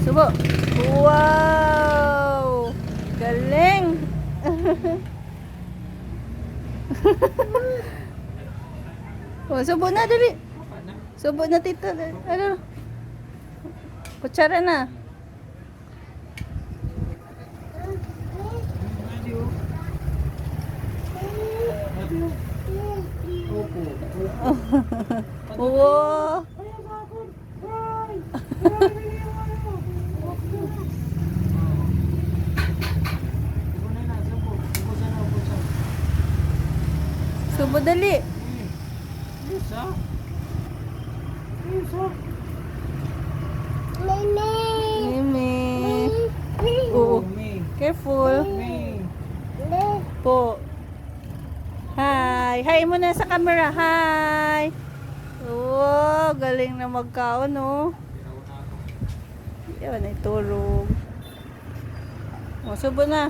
Subo. Wow! Galing! Oh, subo na, dali. Subo na, tita. Ano? Kutsara na. Wow! Subo dali. Mimi. Oo. Careful. Po. Hi. Hi mo na sa camera. Hi. Oh, galing na magkaon, no? Yan, ay turog. Oh, subo na.